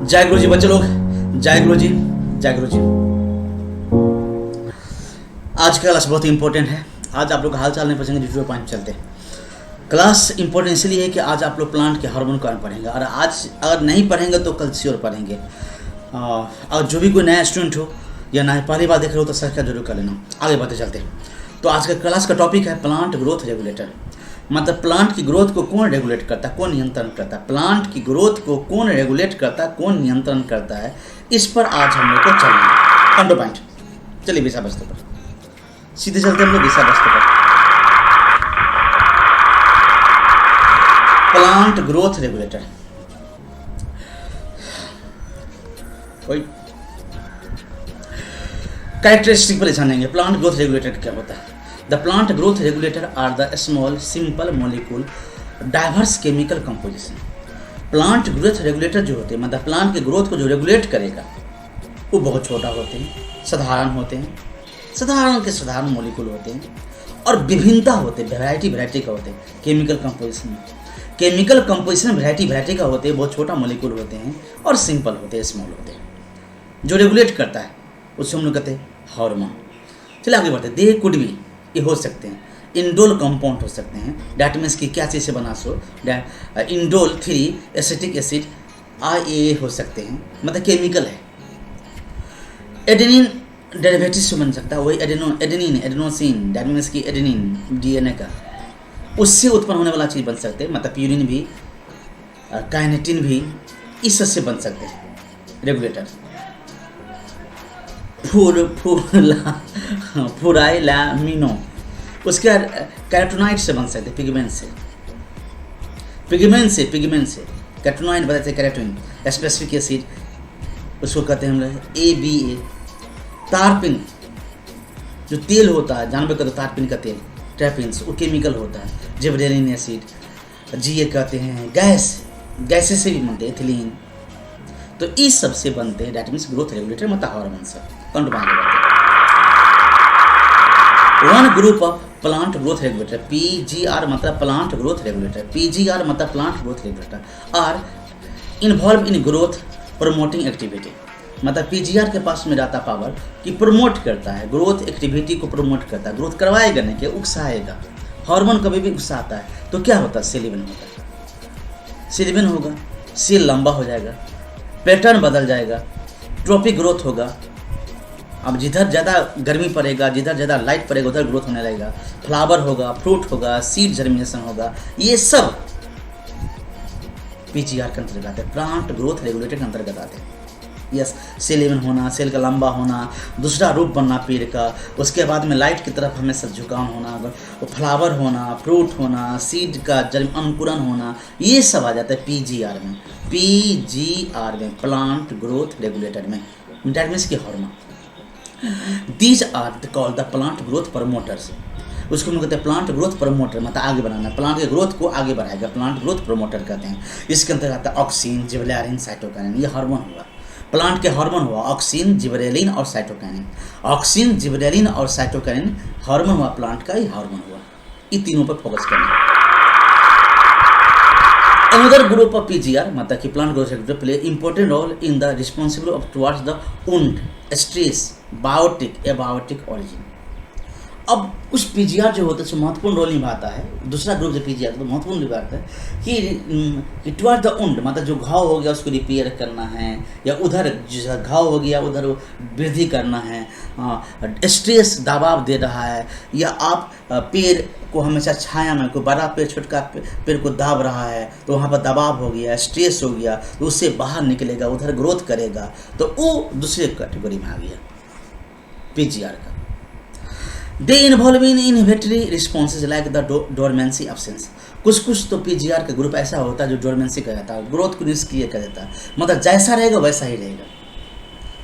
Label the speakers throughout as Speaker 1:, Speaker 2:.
Speaker 1: जय गुरु जी बच्चे लोग, जय गुरु जी, जय गुरु जी। आज का क्लास बहुत इंपॉर्टेंट है। आज आप लोग हाल चाल नहीं पूछेंगे, डिटेल पॉइंट चलते हैं। क्लास इंपॉर्टेंट इसलिए है कि आज आप लोग प्लांट के हार्मोन के बारे में पढ़ेंगे, और आज अगर नहीं पढ़ेंगे तो कल श्योर पढ़ेंगे। और जो भी कोई नया स्टूडेंट हो या नया पहली बार देख रहे हो तो सब्सक्राइब जरूर कर लेना। आगे बढ़ते चलते हैं। तो आज का क्लास का टॉपिक है प्लांट ग्रोथ रेगुलेटर। मतलब प्लांट की ग्रोथ को कौन रेगुलेट करता है, कौन नियंत्रण करता है। प्लांट की ग्रोथ को कौन रेगुलेट करता है, कौन नियंत्रण करता है, इस पर आज हम लोग को चलना है। Come two point. चलिए विषय वस्तु पर सीधे चलते हम लोग विषय वस्तु पर। प्लांट ग्रोथ रेगुलेटर कोई कैरेक्टरिस्टिक पर जानेंगे। प्लांट ग्रोथ रेगुलेटर क्या होता है। The plant growth regulator are the small simple molecule diverse chemical composition. Plant growth regulator जो होते हैं, मतलब प्लांट के ग्रोथ को जो रेगुलेट करेगा, वो बहुत छोटा होते हैं, साधारण होते हैं, साधारण के साधारण मॉलिक्यूल होते हैं, और विभिन्नता होते हैं, वैरायटी का होते हैं। केमिकल कंपोजिशन वैरायटी का होते हैं, बहुत छोटा मॉलिक्यूल होते हैं और सिंपल होते हैं, स्मॉल होते हैं। जो रेगुलेट करता है उससे हम लोग कहते हैं हार्मोन। चलिए आगे बढ़ते हैं। दे कुड बी, ये हो सकते हैं इंडोल कंपाउंड हो सकते हैं। डैट मीन्स की क्या चीज़ से बना सो इंडोल 3 एसिटिक एसिड IA हो सकते हैं, मतलब केमिकल है। एडेनिन डेरिवेटिव से बन सकता है, वही एडेनोसिन, डैट मीन्स की एडेनिन DNA का, उससे उत्पन्न होने वाला चीज़ बन सकते हैं। मतलब प्यूरिन भी, काइनेटिन भी, इस से बन सकते हैं रेगुलेटर। फुराइलामिनो उसके कैरोटीनॉइड से बन सकते, पिगमेंट से कैरोटीनॉइड बताते हैं, कैरोटीन स्पेसिफिक एसिड उसको कहते हैं हम लोग ABA। तारपिन जो तेल होता है, जानवर का तो तारपिन का तेल, ट्रैपिन्स, वो केमिकल होता है। जिबरेलिन एसिड, GA कहते हैं। गैसेस से भी बनते हैं, एथिलीन। तो इस सब से बनते हैं, डैट मीन्स ग्रोथ रेगुलेटर, मतलब हार्मोन सब। One group of plant growth regulator, PGR मतलब प्लांट ग्रोथ रेगुलेटर, PGR मतलब plant growth regulator, are involve in growth promoting activity. मतलब PGR के पास में रहता पावर कि प्रमोट करता है, ग्रोथ एक्टिविटी को प्रमोट करता है, ग्रोथ करवाएगा नहीं कि उकसाएगा। हार्मोन कभी भी उकसाता है तो क्या होता है, सेलिवन होता है। सेलिवन होगा, सेल लंबा हो जाएगा, पैटर्न बदल जाएगा, ट्रॉपिक ग्रोथ होगा। अब जिधर ज़्यादा गर्मी पड़ेगा, जिधर ज़्यादा लाइट पड़ेगा, उधर ग्रोथ होने लगेगा। फ्लावर होगा, फ्रूट होगा, सीड जर्मिनेशन होगा। ये सब PGR के अंतर्गत आते हैं, प्लांट ग्रोथ रेगुलेटर के अंतर्गत आते हैं। यस, सेल इवन होना, सेल का लंबा होना, दूसरा रूप बनना पेड़ का, उसके बाद में लाइट की तरफ हमेशा झुकाव होना, फ्लावर होना, फ्रूट होना, सीड का अंकुरन होना, ये सब आ जाता है PGR में। प्लांट ग्रोथ रेगुलेटर में, दैट मीन्स की hormone. These are called the plant growth promoters. उसको हम कहते हैं प्लांट ग्रोथ प्रमोटर, मतलब आगे बढ़ाना, प्लांट के ग्रोथ को आगे बढ़ाएगा, प्लांट ग्रोथ प्रमोटर कहते हैं। इसके अंतर्गत आता है ऑक्सिन, जिबरेलिन, साइटोकाइनिन। ये हार्मोन हुआ, प्लांट के हार्मोन हुआ ऑक्सिन, जिबरेलिन और साइटोकाइनिन। ऑक्सिन, जिबरेलिन और साइटोकाइनिन हार्मोन हुआ, प्लांट का ही हार्मोन हुआ। ये तीनों पर फोकस करना। Another group of PGR मतलब कि plant growth regulator play important role in the responsible of towards the wound, stress, biotic, abiotic origin. अब कुछ PGR जो होता है महत्वपूर्ण रोल निभाता है। दूसरा ग्रुप जो PGR तो महत्वपूर्ण निभाता है कि टुवर्ड्स द वुंड, मतलब जो घाव हो गया उसको रिपेयर करना है, या उधर जो घाव हो गया उधर वृद्धि करना है, स्ट्रेस दबाव दे रहा है, या आप पेड़ को हमेशा छाया में, कोई बड़ा पेड़ छोटका पेड़ को दाब रहा है तो वहाँ पर दबाव हो गया, स्ट्रेस हो गया, तो उससे बाहर निकलेगा, उधर ग्रोथ करेगा, तो वो दूसरे कैटेगरी में आ गया PGR का। They involve in inhibitory responses like the dormancy absence. कुछ तो PGR का ग्रुप ऐसा होता है जो डोरमेंसी कर देता है, ग्रोथ को निष्क्रिय कर देता है, मतलब जैसा रहेगा वैसा ही रहेगा,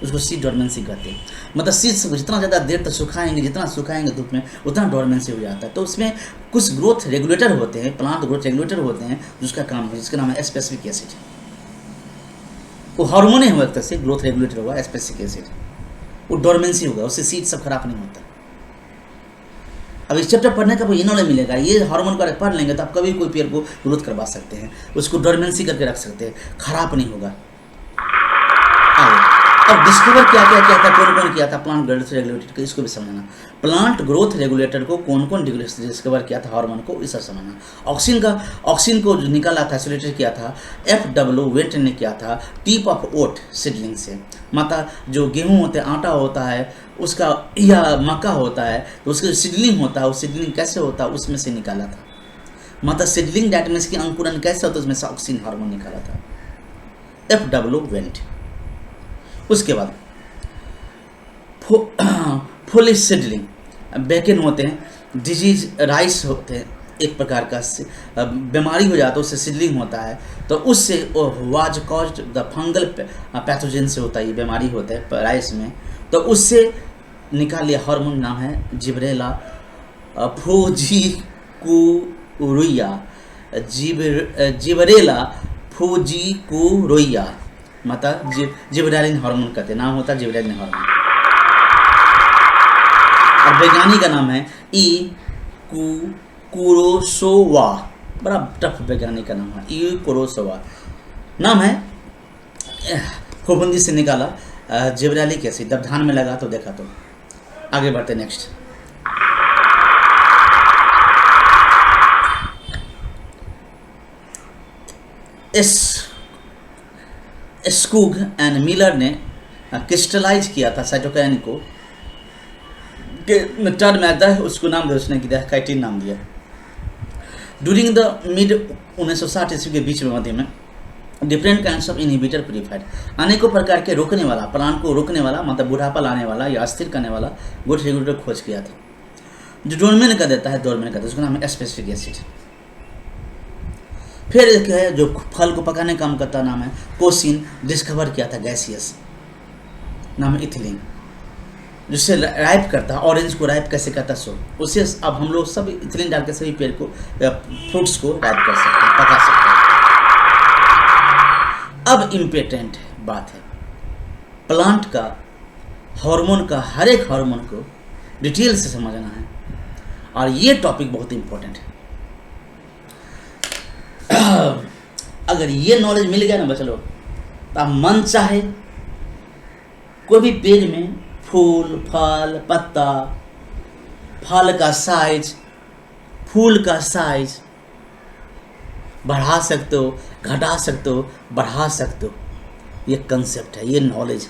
Speaker 1: उसको सीड डोरमेंसी कहते हैं। मतलब सीड्स को जितना ज़्यादा देर तक सुखाएंगे धूप में, उतना डोरमेंसी हो जाता है। तो उसमें कुछ ग्रोथ रेगुलेटर होते हैं, प्लांट ग्रोथ रेगुलेटर होते हैं, जिसका काम है, जिसका नाम है स्पेसिफिक एसिड। वो हार्मोन ही होगा, एक तरह से ग्रोथ रेगुलेटर होगा स्पेसिफिक एसिड, वो डोरमेंसी होगा, उससे सीड सब खराब नहीं होता। अब इस चैप्टर पढ़ने का कोई नॉलेज मिलेगा, ये हार्मोन का पढ़ लेंगे तो आप कभी कोई पेड़ को ग्रोथ करवा सकते हैं, उसको डोरमेंसी करके रख सकते हैं, खराब नहीं होगा। अब डिस्कवर क्या क्या किया था, कौन कौन किया था प्लांट ग्रोथ रेगुलेटर को, इसको भी समझना। प्लांट ग्रोथ रेगुलेटर को कौन कौन डिस्कवर किया था, हार्मोन को, इसे समझना। ऑक्सिन को जो निकाला था, आइसोलेटेड किया था FW वेंट ने किया था टिप ऑफ ओट सीडलिंग से। माता जो गेहूं होते हैं, आटा होता है उसका, या मक्का होता है तो उसका सीडलिंग होता है, वो सीडलिंग कैसे होता है उसमें से निकाला था। माता सीडलिंग डेट मीन्स की अंकुरन कैसे होता है, उसमें से ऑक्सिन हार्मोन निकाला था, FW वेंट। उसके बाद फुलिश सीडलिंग बेकन होते हैं, डिजीज राइस होते हैं, एक प्रकार का बीमारी हो जाता है उससे सीडलिंग होता है, तो उससे was caused the fungal pathogen से होता है, ये बीमारी होता है राइस में, तो उससे निकाल लिया हार्मोन, नाम है जिब्रेला फूजिकुरुया, जिब्रेला फूजिकुरुया, मतलब जिब्रेलिन हार्मोन कहते हैं, नाम होता है जिब्रेलिन हार्मोन। और वैज्ञानिक का नाम है कुरोसोवा, बड़ा टफ वैज्ञानिक का नाम है, कुरोसोवा नाम है, खूबंदी से निकाला जिब्रेलिक एसिड, जब धान में लगा तो देखा। तो आगे बढ़ते नेक्स्ट। स्कूग एंड मिलर ने क्रिस्टलाइज किया था साइटोकाइन को, के टर्म आता है उसको नाम दिया, उसने किया काइटिन नाम दिया। ड्यूरिंग द मिड 1960 ईस्वी के बीच में मध्य में डिफरेंट काइंड्स ऑफ इनहिबिटर प्रीफाइड, अनेकों प्रकार के रोकने वाला, प्लांट को रोकने वाला, मतलब बुढ़ापा लाने वाला या अस्थिर करने वाला ग्रोथ रेगुलेटर खोज किया था, जो डोरमेन का देता है, डोरमेन का, उसका नाम है स्पेसिफिक एसिड। फिर एक है जो फल को पकाने का काम करता, नाम है कोसिन, डिस्कवर किया था गैसियस, नाम है इथिलीन, जिससे राइप करता है, ऑरेंज को राइप कैसे करता है, सो उससे अब हम लोग सब इथिलीन डाल के सभी पेड़ को, फ्रूट्स को राइप कर सकते हैं, पका सकते हैं। अब इम्पोर्टेंट बात है, प्लांट का हार्मोन का, हर एक हार्मोन को डिटेल से समझना है, और ये टॉपिक बहुत इम्पोर्टेंट है। अगर ये नॉलेज मिल गया ना बच्चों लोग, तो आप मन चाहे कोई भी पेड़ में फूल, फल, पत्ता, फल का साइज, फूल का साइज बढ़ा सकते हो, घटा सकते हो, बढ़ा सकते हो, ये कंसेप्ट है, ये नॉलेज है।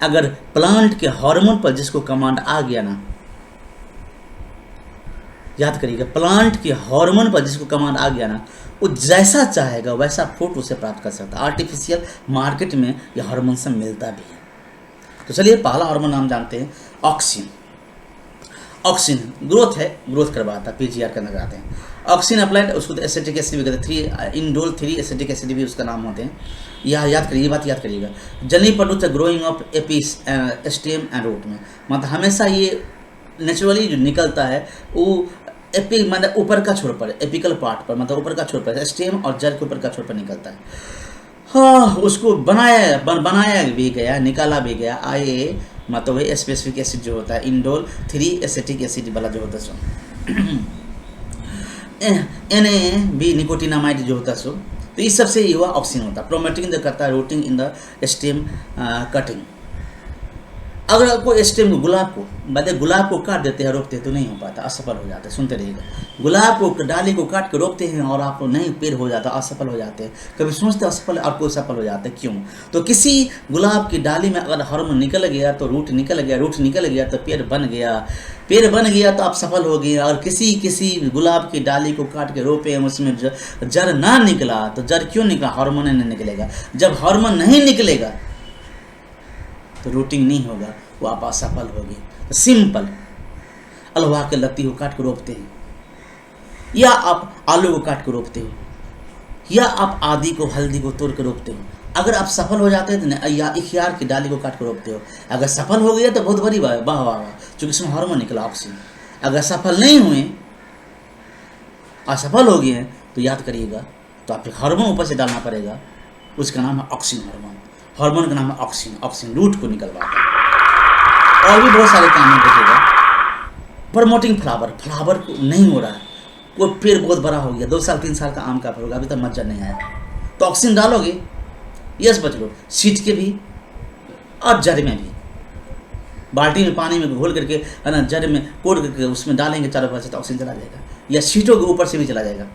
Speaker 1: अगर प्लांट के हार्मोन पर जिसको कमांड आ गया ना, याद करिएगा, प्लांट के हार्मोन पर जिसको कमांड आ गया ना, वो जैसा चाहेगा वैसा फ्रूट उसे प्राप्त कर सकता है। आर्टिफिशियल मार्केट में ये हार्मोन से मिलता भी है। तो चलिए पहला हार्मोन नाम जानते हैं, ऑक्सिन। ऑक्सिन ग्रोथ है, ग्रोथ करवाता है, PGR के अंदर आते हैं। ऑक्सिन अप्लाइड, उसको एसिटिक एसिड भी कहते हैं, इंडोल 3 एसिटिक एसिड भी उसका नाम होते हैं। यह याद करिए, ये बात याद करिएगा। Journey produce growing of apex stem and root में, मतलब हमेशा ये नेचुरली जो निकलता है वो एपी मतलब ऊपर का छोर पर, एपिकल पार्ट पर, मतलब ऊपर का छोर पर, स्टेम और जड़ के ऊपर का छोर पर निकलता है। हाँ, उसको बनाया भी गया, निकाला भी गया, आए मतलब वही स्पेसिफिक एसिड जो होता है, इंडोल 3 एसिटिक एसिड वाला जो होता है सो, भी निकोटिनामाइड जो होता है सो, तो इस सबसे ये हुआ ऑक्सिन होता है। प्रोमोटिंग द करता है, rooting in the stem, cutting. अगर आपको स्टेम को, गुलाब को काट देते हैं, रोकते हैं तो नहीं हो पाता, असफल हो जाता है। सुनते रहिएगा, गुलाब को डाली को काट के रोकते हैं और आप नहीं पेड़ हो जाता, असफल हो जाते हैं। कभी सोचते असफल और कोई सफल हो जाते हैं, क्यों? तो किसी गुलाब की डाली में अगर हार्मोन निकल गया तो रूट निकल गया, रूट निकल गया तो पेड़ बन गया, पेड़ बन गया तो आप सफल हो गए। और किसी गुलाब की डाली को काट के रोपे हैं, उसमें जड़ ना निकला तो जड़ क्यों निकला? हार्मोन नहीं निकलेगा। जब हार्मोन नहीं निकलेगा तो रूटिंग नहीं होगा, वो आप असफल होगी। तो सिंपल, अलवा के लत्ती को काट के रोपते हैं, या आप आलू को काट के रोपते हो, या आप आदि को, हल्दी को तोड़ के रोपते हो। अगर आप सफल हो जाते हैं तो या इखियार की डाली को काट के रोपते हो। अगर सफल हो गया तो बहुत बड़ी वाह वाह वाह, क्योंकि इसमें हार्मोन निकला ऑक्सीजन। अगर सफल नहीं हुए, असफल हो गए तो याद करिएगा, तो आप हार्मोन ऊपर से डालना पड़ेगा, उसका नाम है ऑक्सीजन हार्मोन। हार्मोन का नाम है ऑक्सीजन। ऑक्सीजन रूट को निकलवाता है। और भी बहुत सारे काम में देखिएगा। प्रमोटिंग फ्लावर को नहीं हो रहा है, वो पेड़ बहुत बड़ा हो गया, 2 साल 3 साल का आम का फल होगा, अभी तक मज्जा नहीं आया, तो ऑक्सीजन डालोगे यस बच लो, सीट के भी और जड़ में भी। बाल्टी में पानी में घोल करके है ना, जड़ में कोड़ करके उसमें डालेंगे चारों पास से तो ऑक्सीजन चला जाएगा, या सीटों के ऊपर से भी चला जाएगा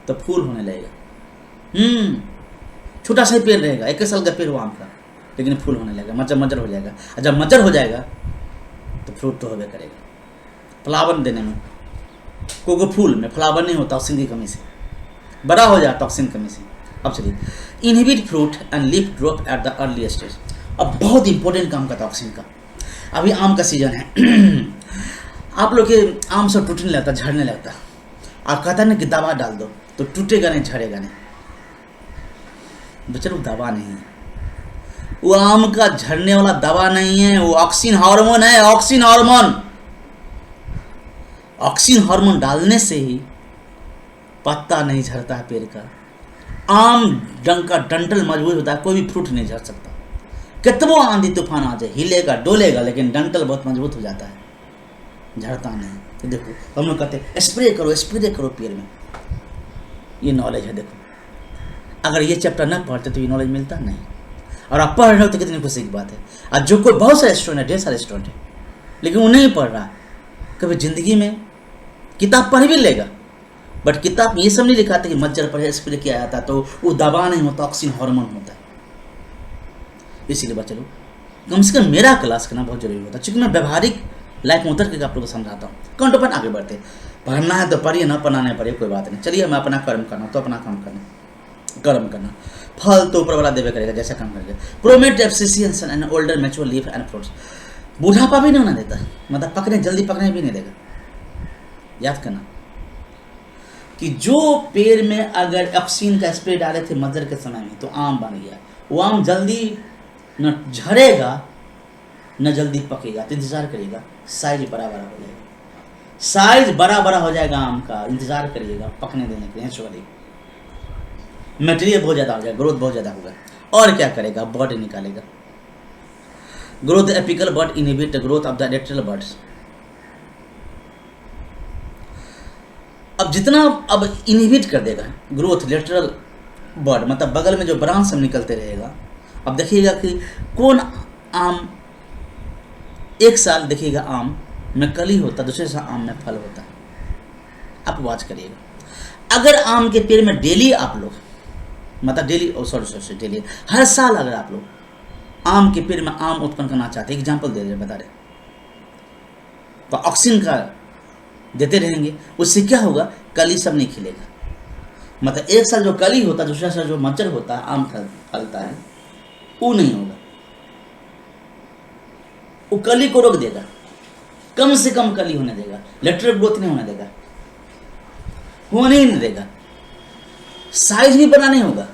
Speaker 1: तो फूल होने लगेगा। छोटा सा ही पेड़ रहेगा, 1 साल का पेड़ हो आम का, लेकिन फूल होने लगेगा, मचर हो जाएगा। और जब मचर हो जाएगा तो फ्रूट तो होबे करेगा। फ्लावर देने में कोको फूल में फ्लावर नहीं होता ऑक्सीजन की कमी से, बड़ा हो जाता ऑक्सीजन की कमी से। अब चलिए, inhibit fruit and leaf drop at the early stage. अब बहुत इंपॉर्टेंट काम करता है ऑक्सीजन का। अभी आम का सीजन है आप लोग के आम सब टूटने लगता, झड़ने लगता, आप कहता है ना कि दवा डाल दो तो टूटेगा नहीं, झड़ेगा नहीं। बच्चे लोग, दवा नहीं है वो, आम का झड़ने वाला दवा नहीं है, वो ऑक्सीजन हार्मोन है। ऑक्सीजन हार्मोन, ऑक्सीजन हार्मोन डालने से ही पत्ता नहीं झड़ता है पेड़ का। आम डंग का डंठल मजबूत होता है, कोई भी फ्रूट नहीं झड़ सकता। कितनों आंधी तूफान आ जाए, हिलेगा डोलेगा, लेकिन डंठल बहुत मजबूत हो जाता है, झड़ता नहीं। तो देखो हम लोग कहते हैं स्प्रे करो पेड़ में, ये नॉलेज है। देखो अगर ये चैप्टर न पढ़ते तो ये नॉलेज मिलता नहीं, और आप पढ़ रहे हो तो कितनी खुशी की बात है। और जो कोई बहुत सारे स्टूडेंट है, ढेर सारे स्टूडेंट है, लेकिन वो नहीं पढ़ रहा, कभी जिंदगी में किताब पढ़ भी लेगा बट किताब में ये सब नहीं लिखा था कि मज्जर पर स्प्रे किया जाता तो वो दवा नहीं होता, ऑक्सीजन हार्मोन होता है। इसीलिए बच्चे लोग, कम से कम मेरा क्लास करना बहुत जरूरी होता है, क्योंकि मैं व्यवहारिक लाइफ में उतर के आप लोगों को समझाता हूँ। कौन तो आगे बढ़ते, पढ़ना है तो पढ़िए, ना पढ़ना नहीं पढ़िए कोई बात नहीं। चलिए मैं अपना कर्म करना तो अपना काम करना, कर्म करना, फल तो ऊपर वाला देवे करेगा जैसा काम करेगा। Promote efficiency and older mature leaf and fruits, बूढ़ापा भी नहीं होना देता, मतलब पकने जल्दी पकने भी नहीं देगा। याद करना कि जो पेड़ में अगर ऑक्सीजन का स्प्रे डाले थे मज्जर के समय में तो आम बन गया, वो आम जल्दी न झड़ेगा न जल्दी पकेगा, तो इंतजार करिएगा, साइज बड़ा बड़ा हो जाएगा, साइज बड़ा बड़ा हो जाएगा आम का, इंतजार करिएगा पकने देने के लिए। नेचुरली मटेरियल बहुत ज़्यादा हो जाएगा, ग्रोथ बहुत ज़्यादा होगा। और क्या करेगा, बर्ड निकालेगा। Growth apical bud inhibit the growth of the lateral birds. अब जितना अब इनहिबिट कर देगा ग्रोथ लेटरल बर्ड, मतलब बगल में जो ब्रांच सब निकलते रहेगा। अब देखिएगा कि कौन आम, एक साल देखिएगा आम में कली होता, दूसरे साल आम में फल होता है। आप वॉच करिएगा। अगर आम के पेड़ में डेली आप लोग, मतलब डेली डेली हर साल अगर आप लोग आम के पेड़ में आम उत्पन्न करना चाहते हैं, एग्जाम्पल दे रहे बता रहे, तो ऑक्सीजन का देते रहेंगे, उससे क्या होगा, कली सब नहीं खिलेगा। मतलब एक साल जो कली होता है, दूसरा साल जो मज्जर होता है, आम फलता है, वो नहीं होगा। वो कली को रोक देगा, कम से कम कली होने देगा, लेटरल ग्रोथ नहीं होने देगा, होने ही नहीं देगा, साइज भी बड़ा नहीं होगा,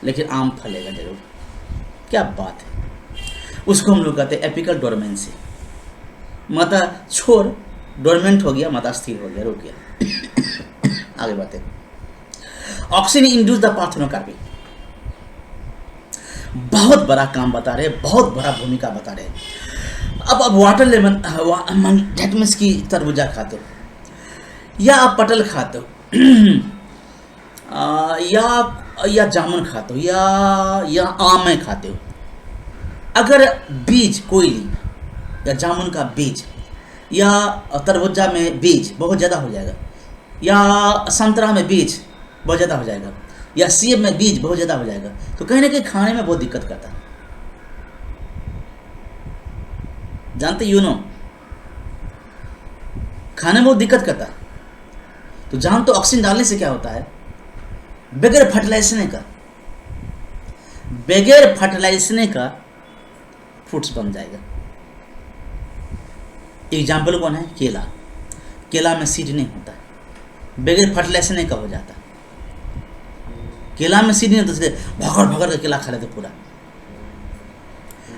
Speaker 1: लेकिन आम फलेगा जरूर। क्या बात है, उसको हम लोग कहते हैं एपिकल डोरमेंसी। मतलब छोड़ डोरमेंट हो गया, मतलब स्थिर हो गया, रुक गया। आगे बढ़ते, ऑक्सीजन इंड्यूस द पार्थेनोकार्पी। बहुत बड़ा काम बता रहे, बहुत बड़ा भूमिका बता रहे। अब वाटर लेमन डेट मीन्स की तरबूजा खाते हो, या आप पटल खाते हो, या जामुन खाते हो, या आम खाते हो। अगर बीज कोई ली, या जामुन का बीज या तरबूजा में बीज बहुत ज़्यादा हो जाएगा, या संतरा में बीज बहुत ज़्यादा हो जाएगा, या सेब में बीज बहुत ज़्यादा हो जाएगा, तो कहीं ना कहीं खाने में बहुत दिक्कत करता है। जानते खाने में बहुत दिक्कत करता है। तो जान तो ऑक्सीजन डालने से क्या होता है, बगैर फर्टिलाइजेशन का फ्रूट्स बन जाएगा। एग्जाम्पल कौन है, केला। केला में सीड नहीं होता, बगैर फर्टिलाइजेशन का हो जाता। केला में सीड नहीं होता, भगड़ केला खा लेते पूरा।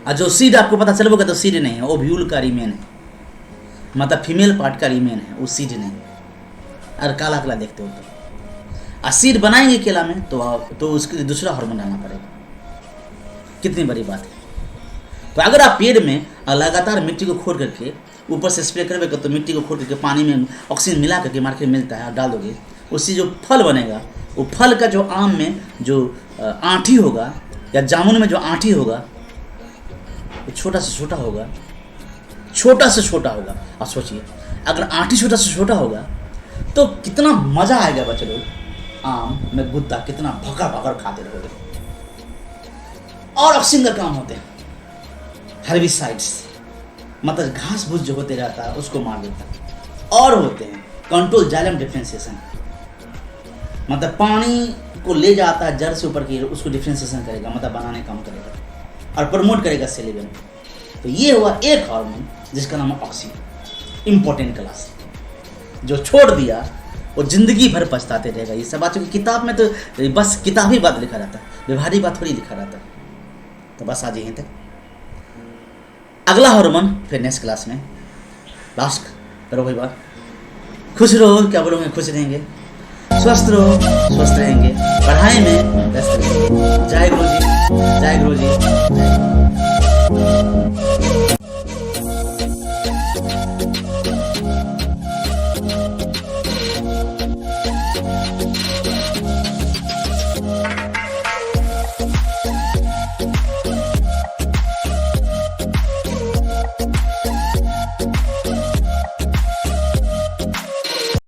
Speaker 1: और जो सीड आपको पता चलेगा तो सीड नहीं है, वो ओव्यूल का रीमेन है, मतलब फीमेल पार्ट का रीमेन है, वो सीड नहीं। और काला काला देखते हो तो सीड बनाएंगे केला में तो उसके लिए दूसरा हार्मोन डालना पड़ेगा। कितनी बड़ी बात है। तो अगर आप पेड़ में लगातार मिट्टी को खोद करके ऊपर से स्प्रे करेंगे तो मिट्टी को खोद करके पानी में ऑक्सीजन मिला करके मार्केट में मिलता है और डाल दोगे उससे जो फल बनेगा, वो फल का जो आम में जो आँठी होगा या जामुन में जो आँठी होगा वो छोटा से छोटा होगा, छोटा से छोटा होगा। आप सोचिए अगर आँठी छोटा से छोटा होगा तो कितना मज़ा आएगा बच्चे लोग। आम में गुद्दा कितना भकर भकर खाते रहोगे। और ऑक्सीजन का काम होते हैं हेर्बिसाइड्स, मतलब घास फूस जो होते रहता है उसको मार देता है। और होते हैं कंट्रोल जाइलम डिफरेंशिएशन, मतलब पानी को ले जाता है जड़ से ऊपर की, उसको डिफरेंशिएशन करेगा, मतलब बनाने काम करेगा और प्रमोट करेगा सेल लेवल। तो ये हुआ एक हार्मोन जिसका नाम है ऑक्सीन। इंपॉर्टेंट क्लास जो छोड़ दिया वो जिंदगी भर पछताते रहेगा। ये सब बातों की किताब में तो बस किताबी बात लिखा रहता है, व्यवहारिक बात थोड़ी लिखा रहता है। तो बस आज यहीं तक, अगला हार्मोन फिर नेक्स्ट क्लास में। लास्ट करो भाई बात, खुश रहो, क्या बोलोगे, खुश रहेंगे, स्वस्थ रहो, स्वस्थ रहेंगे, पढ़ाई में व्यस्त रहेंगे। जय गुरु जी, जय गुरु जी, जय गुरु।